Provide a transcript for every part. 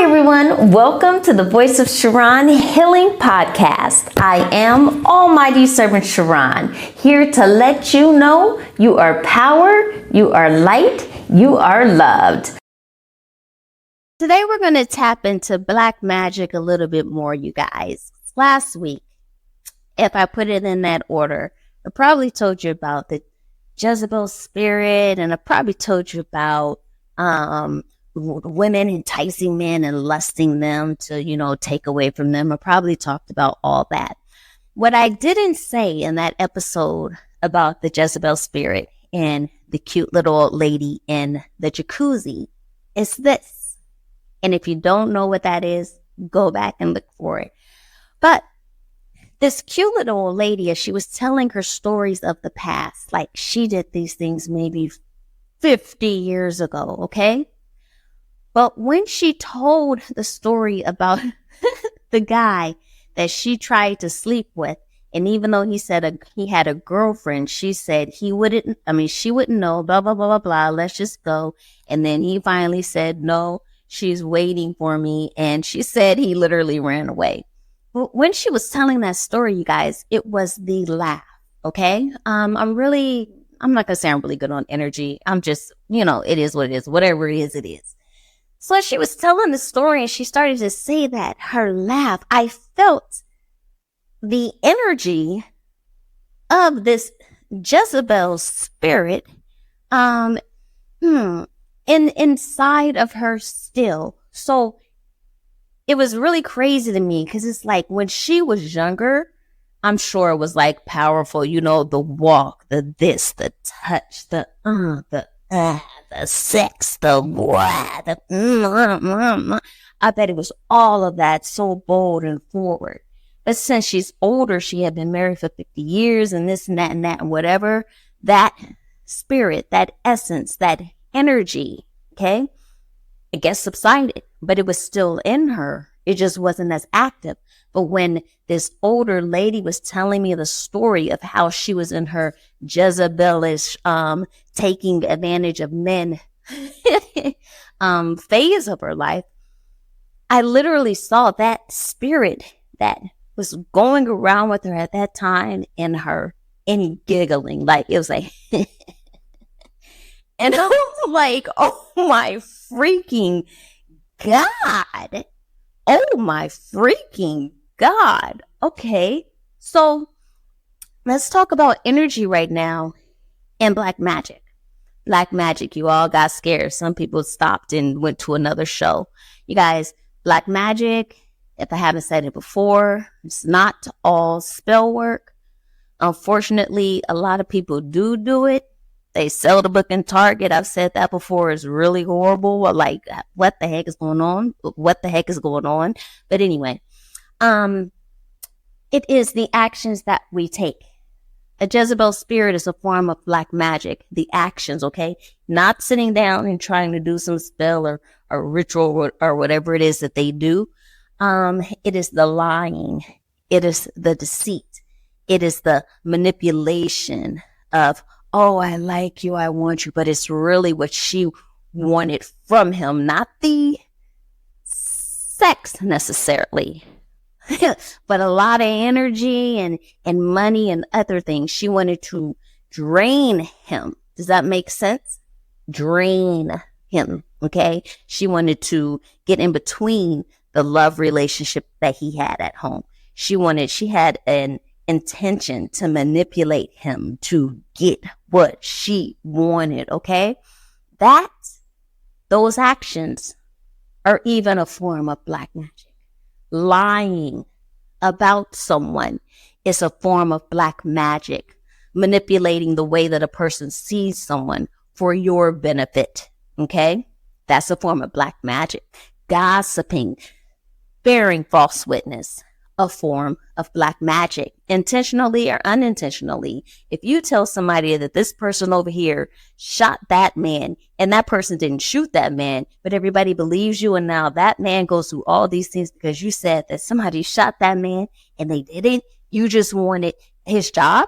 everyone, welcome to the Voice of Charon Healing Podcast. I am Almighty Servant Charon, here to let you know you are power, you are light, you are loved. Today we're going to tap into black magic a little bit more, you guys. Last week, if I put it in that order, I probably told you about the Jezebel spirit, and I probably told you about women enticing men and lusting them to, take away from them. I probably talked about all that. What I didn't say in that episode about the Jezebel spirit and the cute little old lady in the jacuzzi is this. And if you don't know what that is, go back and look for it. But this cute little old lady, as she was telling her stories of the past, like she did these things maybe 50 years ago, okay? But when she told the story about the guy that she tried to sleep with, and even though he said he had a girlfriend, she said she wouldn't know, blah, blah, blah, blah, blah, let's just go. And then he finally said, no, she's waiting for me. And she said he literally ran away. But when she was telling that story, you guys, it was the laugh, okay? I'm not going to say I'm really good on energy. I'm just, it is what it is. Whatever it is, it is. So as she was telling the story and she started to say that, her laugh, I felt the energy of this Jezebel spirit inside of her still. So it was really crazy to me because it's like when she was younger, I'm sure it was like powerful, the walk, the this, the touch, the sex, I bet it was all of that, so bold and forward. But since she's older, she had been married for 50 years and this and that and whatever, that spirit, that essence, that energy, okay, it gets subsided, but it was still in her. It just wasn't as active. But when this older lady was telling me the story of how she was in her Jezebelish, taking advantage of men phase of her life, I literally saw that spirit that was going around with her at that time in her and giggling. Like it was like, and I was like, oh my freaking God. Oh my freaking God. Okay. So let's talk about energy right now and black magic. Black magic, you all got scared. Some people stopped and went to another show. You guys, black magic, if I haven't said it before, it's not all spell work. Unfortunately, a lot of people do it. They sell the book in Target. I've said that before. It's really horrible. Like, what the heck is going on? What the heck is going on? But anyway, it is the actions that we take. A Jezebel spirit is a form of black magic. The actions, okay? Not sitting down and trying to do some spell or ritual or whatever it is that they do. It is the lying. It is the deceit. It is the manipulation of, oh, I like you, I want you, but it's really what she wanted from him, not the sex necessarily, but a lot of energy and money and other things. She wanted to drain him. Does that make sense? Drain him, okay? She wanted to get in between the love relationship that he had at home. She had an intention to manipulate him to get what she wanted, okay? Those actions are even a form of black magic. Lying about someone is a form of black magic. Manipulating the way that a person sees someone for your benefit, okay? That's a form of black magic. Gossiping, bearing false witness, a form of black magic, intentionally or unintentionally. If you tell somebody that this person over here shot that man and that person didn't shoot that man, but everybody believes you, and now that man goes through all these things because you said that somebody shot that man and they didn't, you just wanted his job.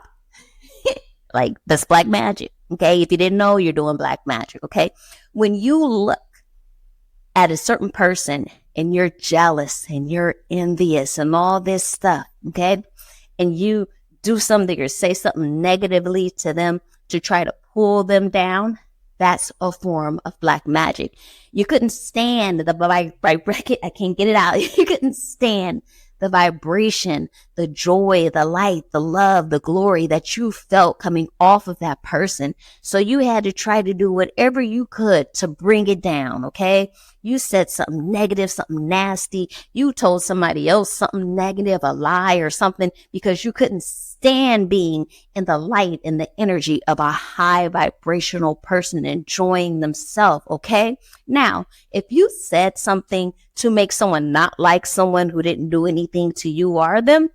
Like, that's black magic, okay? If you didn't know, you're doing black magic, okay? When you look at a certain person and you're jealous and you're envious and all this stuff, okay? And you do something or say something negatively to them to try to pull them down, that's a form of black magic. You couldn't stand I can't get it out. You couldn't stand the vibration, the joy, the light, the love, the glory that you felt coming off of that person. So you had to try to do whatever you could to bring it down, okay? You said something negative, something nasty. You told somebody else something negative, a lie or something, because you couldn't stand being in the light and the energy of a high vibrational person enjoying themselves, okay? Now, if you said something to make someone not like someone who didn't do anything to you or them,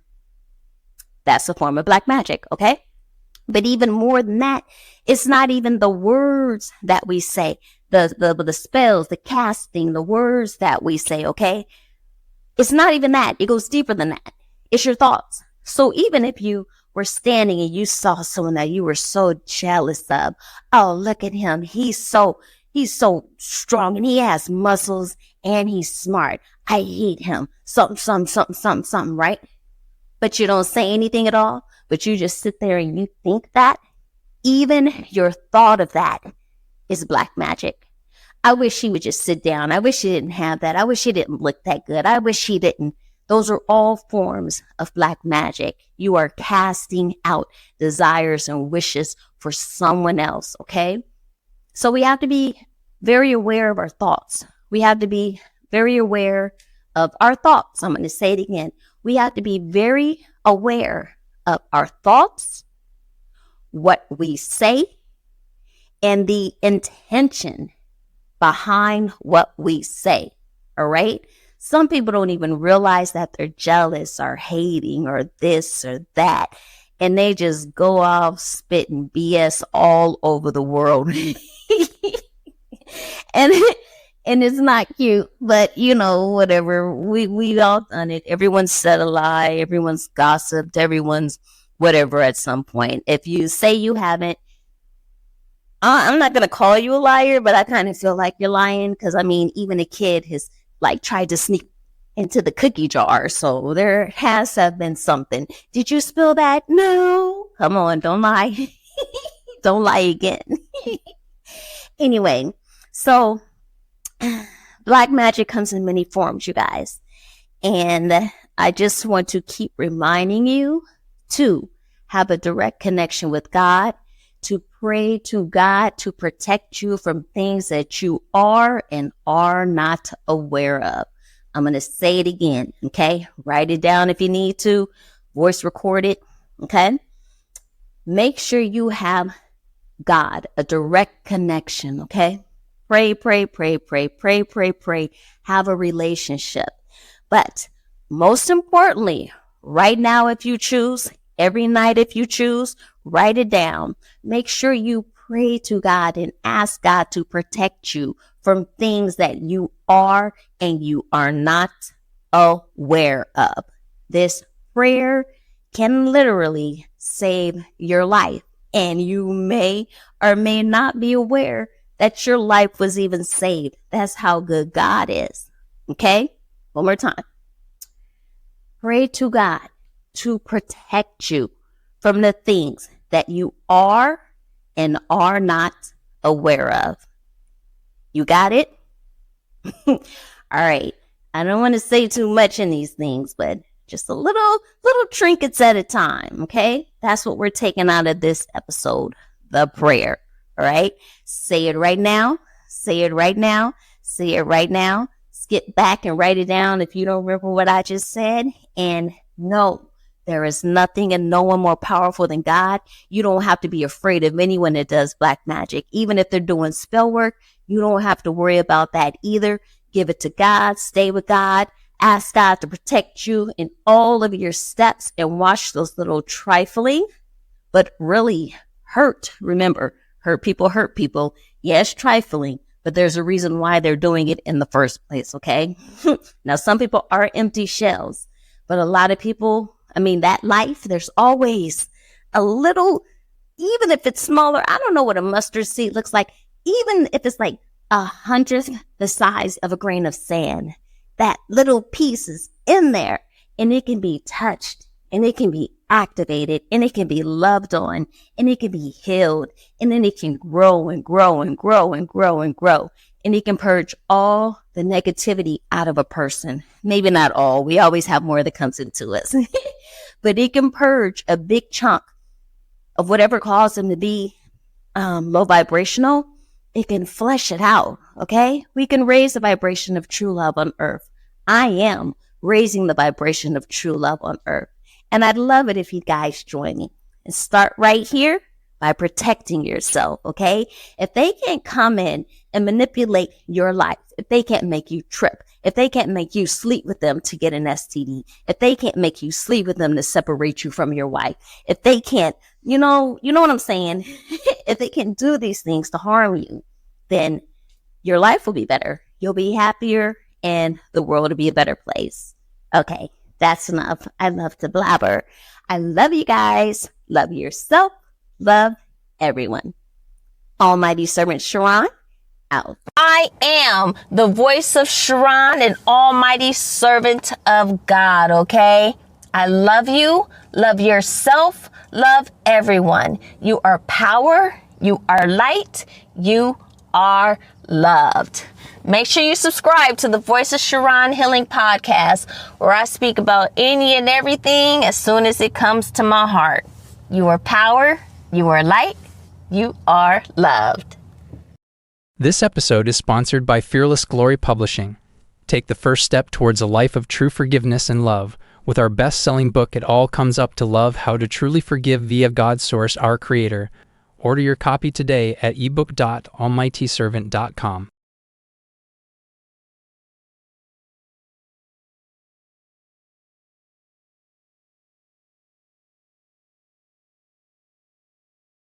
that's a form of black magic, okay? But even more than that, it's not even the words that we say, the spells, the casting, the words that we say, okay? It's not even that. It goes deeper than that. It's your thoughts. So even if you were standing and you saw someone that you were so jealous of, oh, look at him. He's so strong and he has muscles and he's smart. I hate him. Something, right? But you don't say anything at all, but you just sit there and you think that. Even your thought of that is black magic. I wish he would just sit down. I wish he didn't have that. I wish he didn't look that good. I wish he didn't. Those are all forms of black magic. You are casting out desires and wishes for someone else, okay? So we have to be very aware of our thoughts. We have to be very aware of our thoughts. I'm going to say it again. We have to be very aware of our thoughts, what we say, and the intention behind what we say, all right? Some people don't even realize that they're jealous or hating or this or that, and they just go off spitting BS all over the world. And it's not cute, but you know, whatever. We all done it. Everyone's said a lie. Everyone's gossiped. Everyone's whatever at some point. If you say you haven't, I'm not going to call you a liar, but I kind of feel like you're lying because, I mean, even a kid has like tried to sneak into the cookie jar. So there has to have been something. Did you spill that? No. Come on, don't lie. Don't lie again. Anyway, so black magic comes in many forms, you guys. And I just want to keep reminding you to have a direct connection with God, to pray to God to protect you from things that you are and are not aware of. I'm going to say it again, okay? Write it down if you need to. Voice record it, okay? Make sure you have God, a direct connection, okay? Pray. Have a relationship. But most importantly, right now if you choose, every night if you choose, write it down. Make sure you pray to God and ask God to protect you from things that you are and you are not aware of. This prayer can literally save your life, and you may or may not be aware that your life was even saved. That's how good God is. Okay? One more time. Pray to God to protect you from the things that you are and are not aware of. You got it? All right. I don't want to say too much in these things, but just a little trinkets at a time, okay? That's what we're taking out of this episode, the prayer, all right? Say it right now. Say it right now. Say it right now. Skip back and write it down if you don't remember what I just said. And know there is nothing and no one more powerful than God. You don't have to be afraid of anyone that does black magic. Even if they're doing spell work, you don't have to worry about that either. Give it to God. Stay with God. Ask God to protect you in all of your steps and watch those little trifling, but really remember, hurt people. Yes, trifling, but there's a reason why they're doing it in the first place, okay? Now, some people are empty shells, but a lot of people, that life, there's always a little, even if it's smaller, I don't know what a mustard seed looks like, even if it's like 100th the size of a grain of sand. That little piece is in there, and it can be touched, and it can be activated, and it can be loved on, and it can be healed, and then it can grow and grow and grow and grow and grow. And it can purge all the negativity out of a person. Maybe not all. We always have more that comes into us. But it can purge a big chunk of whatever caused them to be low vibrational. It can flesh it out, okay? We can raise the vibration of true love on earth. I am raising the vibration of true love on earth. And I'd love it if you guys join me and start right here by protecting yourself, okay? If they can't come in and manipulate your life, if they can't make you trip, if they can't make you sleep with them to get an STD, if they can't make you sleep with them to separate you from your wife, if they can't, you know what I'm saying? If they can do these things to harm you, then your life will be better. You'll be happier and the world will be a better place. Okay, that's enough. I love to blabber. I love you guys. Love yourself. Love everyone. Almighty Servant Charon, out. I am the voice of Charon, an almighty servant of God, okay? I love you, love yourself, love everyone. You are power, you are light, you are loved. Make sure you subscribe to the Voice of Charon Healing Podcast, where I speak about any and everything as soon as it comes to my heart. You are power, you are light, you are loved. This episode is sponsored by Fearless Glory Publishing. Take the first step towards a life of true forgiveness and love with our best-selling book, It All Comes Up to Love, How to Truly Forgive via God's Source, our Creator. Order your copy today at ebook.almightyservant.com.